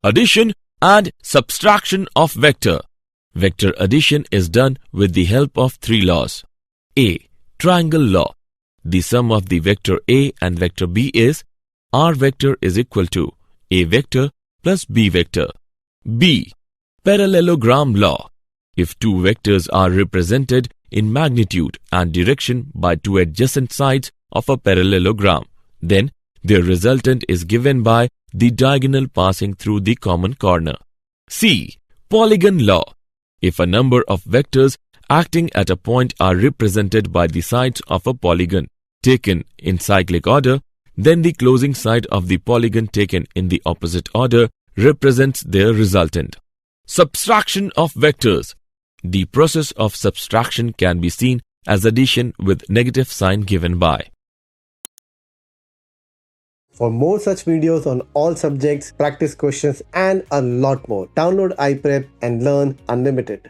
Addition and subtraction of vector. Vector addition is done with the help of three laws. A. Triangle law. The sum of the vector A and vector B is R vector is equal to A vector plus B vector. B. Parallelogram law. If two vectors are represented in magnitude and direction by two adjacent sides of a parallelogram, then their resultant is given by the diagonal passing through the common corner. C. Polygon law. If a number of vectors acting at a point are represented by the sides of a polygon taken in cyclic order, then the closing side of the polygon taken in the opposite order represents their resultant. Subtraction of vectors. The process of subtraction can be seen as addition with negative sign given by. For more such videos on all subjects, practice questions and a lot more, download iPrep and learn unlimited.